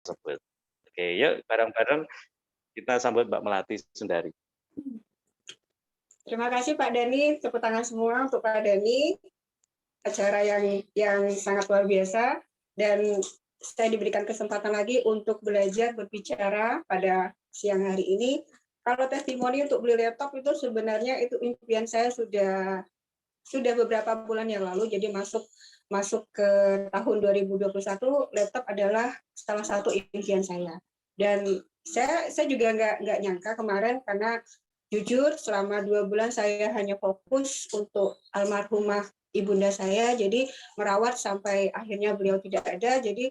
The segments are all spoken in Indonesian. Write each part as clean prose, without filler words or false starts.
tersebut. Oke, yuk bareng-bareng kita sambut Mbak Melati Sundari. Terima kasih Pak Dani, tepuk tangan semua untuk Pak Dani. Acara yang sangat luar biasa, dan saya diberikan kesempatan lagi untuk belajar berbicara pada siang hari ini. Kalau testimoni untuk beli laptop itu sebenarnya itu impian saya sudah beberapa bulan yang lalu, jadi masuk ke tahun 2021, laptop adalah salah satu impian saya. Dan saya juga nggak nyangka kemarin, karena jujur selama 2 bulan saya hanya fokus untuk almarhumah ibunda saya, jadi merawat sampai akhirnya beliau tidak ada. Jadi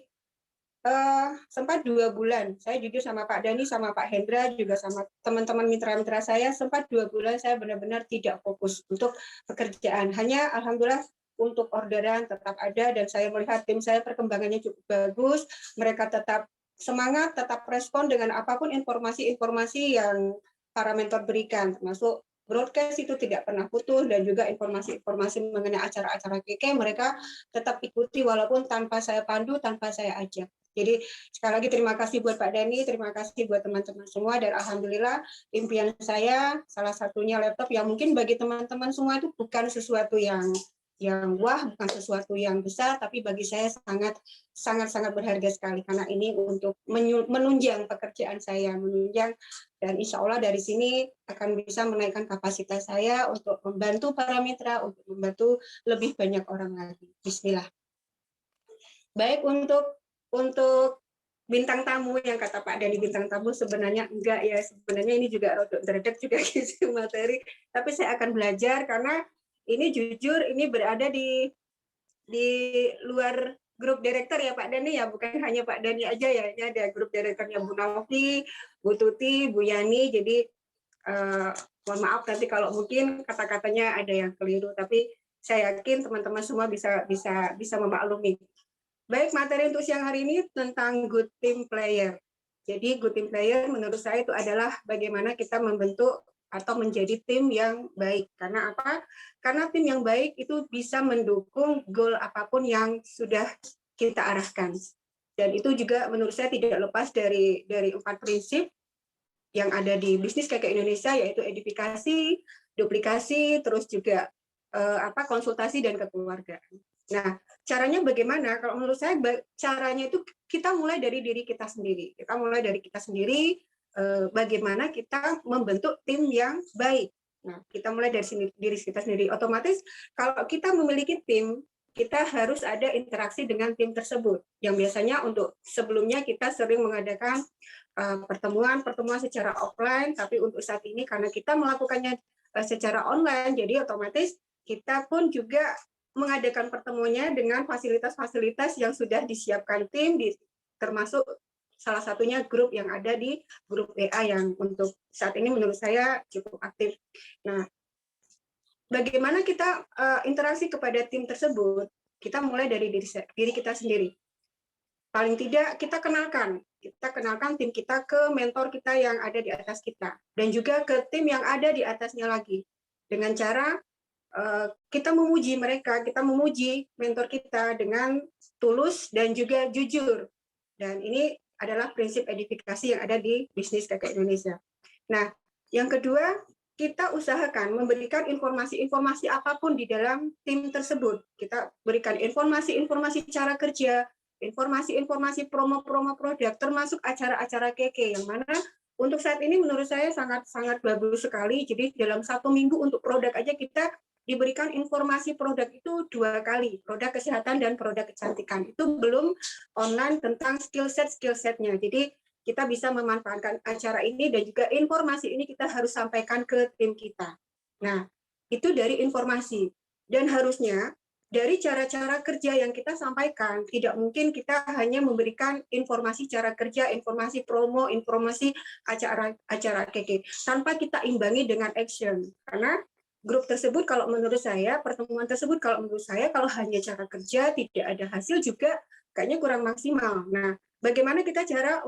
sempat 2 bulan, saya jujur sama Pak Dani, sama Pak Hendra, juga sama teman-teman mitra-mitra saya, sempat 2 bulan saya benar-benar tidak fokus untuk pekerjaan. Hanya alhamdulillah untuk orderan tetap ada, dan saya melihat tim saya perkembangannya cukup bagus, mereka tetap semangat, tetap respon dengan apapun informasi-informasi yang para mentor berikan, termasuk broadcast itu tidak pernah putus, dan juga informasi-informasi mengenai acara-acara KK mereka tetap ikuti walaupun tanpa saya pandu, tanpa saya ajak. Jadi sekali lagi terima kasih buat Pak Dani, terima kasih buat teman-teman semua, dan alhamdulillah impian saya salah satunya laptop yang mungkin bagi teman-teman semua itu bukan sesuatu yang wah, bukan sesuatu yang besar, tapi bagi saya sangat berharga sekali, karena ini untuk menunjang pekerjaan saya, dan insya Allah dari sini akan bisa menaikkan kapasitas saya untuk membantu para mitra, untuk membantu lebih banyak orang lagi. Bismillah. Baik, untuk bintang tamu yang kata Pak Dani bintang tamu, sebenarnya enggak ya, sebenarnya ini juga rodok dredeg juga gitu materi, tapi saya akan belajar karena ini jujur ini berada di luar grup direktur ya Pak Dani ya, bukan hanya Pak Dani aja ya, ini ada grup direkturnya Bu Novi, Bu Tuti, Bu Yani, jadi mohon maaf nanti kalau mungkin kata-katanya ada yang keliru, tapi saya yakin teman-teman semua bisa memaklumi. Baik, materi untuk siang hari ini tentang good team player. Jadi good team player menurut saya itu adalah bagaimana kita membentuk atau menjadi tim yang baik. Karena apa? Karena tim yang baik itu bisa mendukung goal apapun yang sudah kita arahkan. Dan itu juga menurut saya tidak lepas dari 4 prinsip yang ada di bisnis KK Indonesia, yaitu edifikasi, duplikasi, terus juga konsultasi dan kekeluargaan. Nah, caranya bagaimana? Kalau menurut saya caranya itu kita mulai dari diri kita sendiri. Kita mulai dari kita sendiri, bagaimana kita membentuk tim yang baik. Nah, kita mulai dari diri kita sendiri. Otomatis kalau kita memiliki tim, kita harus ada interaksi dengan tim tersebut. Yang biasanya untuk sebelumnya kita sering mengadakan pertemuan secara offline, tapi untuk saat ini karena kita melakukannya secara online, jadi otomatis kita pun juga mengadakan pertemuannya dengan fasilitas-fasilitas yang sudah disiapkan tim, termasuk salah satunya grup yang ada di grup WA yang untuk saat ini menurut saya cukup aktif. Nah, bagaimana kita interaksi kepada tim tersebut? Kita mulai dari diri kita sendiri. Paling tidak kita kenalkan tim kita ke mentor kita yang ada di atas kita, dan juga ke tim yang ada di atasnya lagi, dengan cara kita memuji mereka, kita memuji mentor kita dengan tulus dan juga jujur. Dan ini adalah prinsip edifikasi yang ada di bisnis KK Indonesia. Nah, yang kedua, kita usahakan memberikan informasi-informasi apapun di dalam tim tersebut. Kita berikan informasi-informasi cara kerja, informasi-informasi promo-promo produk, termasuk acara-acara KK, yang mana untuk saat ini menurut saya sangat bagus sekali. Jadi dalam 1 minggu untuk produk aja kita diberikan informasi produk itu 2 kali, produk kesehatan dan produk kecantikan. Itu belum online tentang skill setnya. Jadi kita bisa memanfaatkan acara ini, dan juga informasi ini kita harus sampaikan ke tim kita. Nah, itu dari informasi. Dan harusnya dari cara-cara kerja yang kita sampaikan, tidak mungkin kita hanya memberikan informasi cara kerja, informasi promo, informasi acara KK, tanpa kita imbangi dengan action. Karena grup tersebut kalau menurut saya, pertemuan tersebut kalau menurut saya, kalau hanya cara kerja tidak ada hasil juga kayaknya kurang maksimal. Nah, bagaimana cara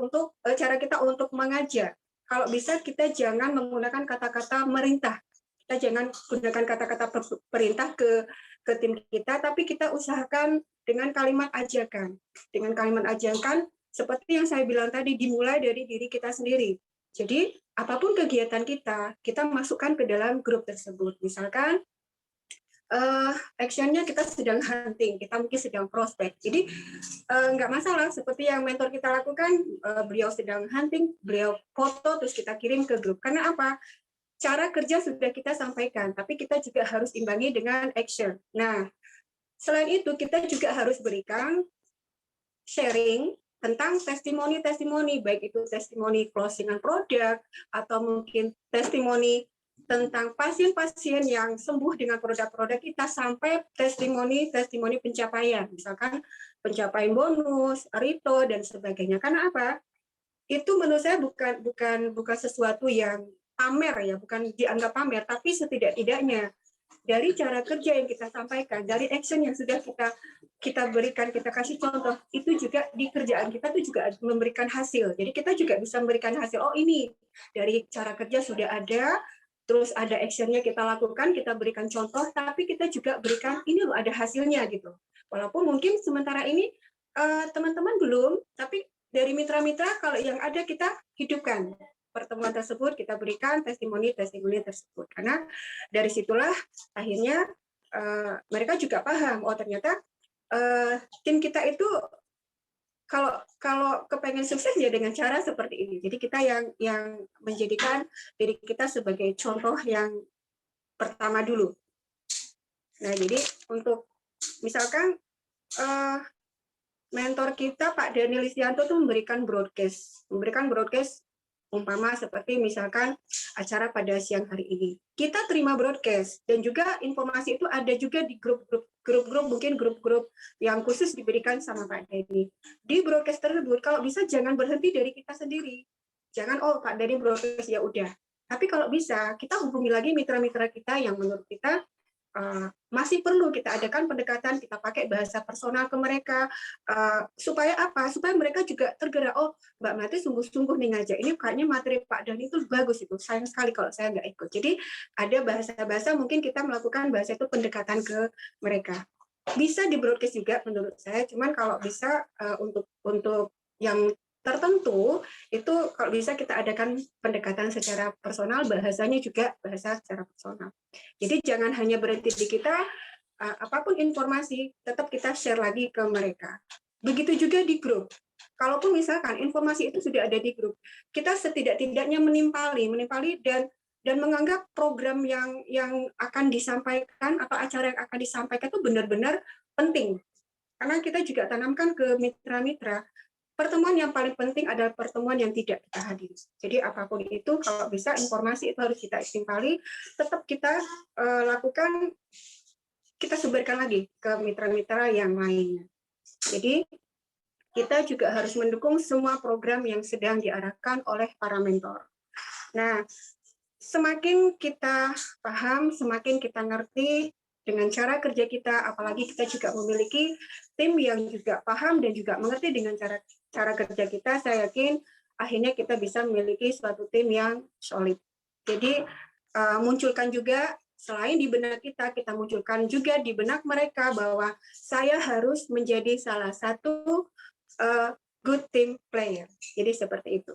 kita untuk mengajak? Kalau bisa kita jangan menggunakan kata-kata merintah. Kita jangan gunakan kata-kata perintah ke tim kita, tapi kita usahakan dengan kalimat ajakan. Dengan kalimat ajakan, seperti yang saya bilang tadi, dimulai dari diri kita sendiri. Jadi, apapun kegiatan kita, kita masukkan ke dalam grup tersebut. Misalkan, action-nya kita sedang hunting, kita mungkin sedang prospek. Jadi, nggak masalah, seperti yang mentor kita lakukan, beliau sedang hunting, beliau foto, terus kita kirim ke grup. Karena apa? Cara kerja sudah kita sampaikan, tapi kita juga harus imbangi dengan action. Nah, selain itu, kita juga harus berikan sharing tentang testimoni-testimoni, baik itu testimoni closingan produk, atau mungkin testimoni tentang pasien-pasien yang sembuh dengan produk-produk kita, sampai testimoni-testimoni pencapaian, misalkan pencapaian bonus, rito, dan sebagainya. Karena apa? Itu menurut saya bukan sesuatu yang pamer ya, bukan dianggap pamer, tapi setidak-tidaknya dari cara kerja yang kita sampaikan, dari action yang sudah kita berikan, kita kasih contoh, itu juga di kerjaan kita itu juga memberikan hasil. Jadi kita juga bisa memberikan hasil. Oh, ini dari cara kerja sudah ada, terus ada actionnya kita lakukan, kita berikan contoh, tapi kita juga berikan ini loh ada hasilnya gitu. Walaupun mungkin sementara ini teman-teman belum, tapi dari mitra-mitra kalau yang ada kita hidupkan pertemuan tersebut, kita berikan testimoni tersebut, karena dari situlah akhirnya mereka juga paham, oh ternyata tim kita itu kalau kepengen sukses ya dengan cara seperti ini. Jadi kita yang menjadikan diri kita sebagai contoh yang pertama dulu. Nah, jadi untuk misalkan mentor kita Pak Daniel Listianto tuh memberikan broadcast umpama seperti misalkan acara pada siang hari ini. Kita terima broadcast dan juga informasi itu ada juga di grup-grup mungkin grup-grup yang khusus diberikan sama Pak Dani. Di broadcast tersebut kalau bisa jangan berhenti dari kita sendiri. Jangan oh Pak Dani broadcast ya udah. Tapi kalau bisa kita hubungi lagi mitra-mitra kita yang menurut kita masih perlu kita adakan pendekatan, kita pakai bahasa personal ke mereka, supaya apa? Supaya mereka juga tergerak, oh Mbak Mati sungguh-sungguh nih ngajak, ini kayaknya materi Pak Dani itu bagus itu, sayang sekali kalau saya nggak ikut. Jadi ada bahasa-bahasa mungkin kita melakukan bahasa itu pendekatan ke mereka. Bisa di broadcast juga menurut saya, cuman kalau bisa untuk yang tertentu itu kalau bisa kita adakan pendekatan secara personal, bahasanya juga bahasa secara personal. Jadi jangan hanya berhenti di kita, apapun informasi tetap kita share lagi ke mereka. Begitu juga di grup. Kalaupun misalkan informasi itu sudah ada di grup, kita setidak-tidaknya menimpali dan menganggap program yang akan disampaikan atau acara yang akan disampaikan itu benar-benar penting. Karena kita juga tanamkan ke mitra-mitra, pertemuan yang paling penting adalah pertemuan yang tidak kita hadiri. Jadi apapun itu, kalau bisa informasi itu harus kita timpali, tetap kita lakukan, kita sebarkan lagi ke mitra-mitra yang lainnya. Jadi kita juga harus mendukung semua program yang sedang diarahkan oleh para mentor. Nah, semakin kita paham, semakin kita ngerti dengan cara kerja kita, apalagi kita juga memiliki tim yang juga paham dan juga mengerti dengan cara kerja kita, saya yakin akhirnya kita bisa memiliki suatu tim yang solid. Jadi munculkan juga, selain di benak kita munculkan juga di benak mereka bahwa saya harus menjadi salah satu good team player. Jadi seperti itu.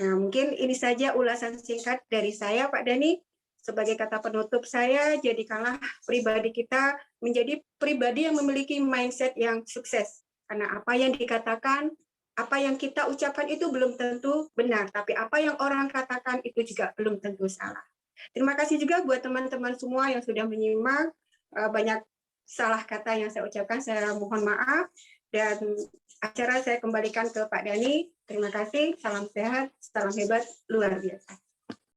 Nah, mungkin ini saja ulasan singkat dari saya, Pak Dani. Sebagai kata penutup saya, jadikanlah pribadi kita menjadi pribadi yang memiliki mindset yang sukses. Karena apa yang dikatakan, apa yang kita ucapkan itu belum tentu benar, tapi apa yang orang katakan itu juga belum tentu salah. Terima kasih juga buat teman-teman semua yang sudah menyimak. Banyak salah kata yang saya ucapkan, saya mohon maaf. Dan acara saya kembalikan ke Pak Dani. Terima kasih, salam sehat, salam hebat, luar biasa.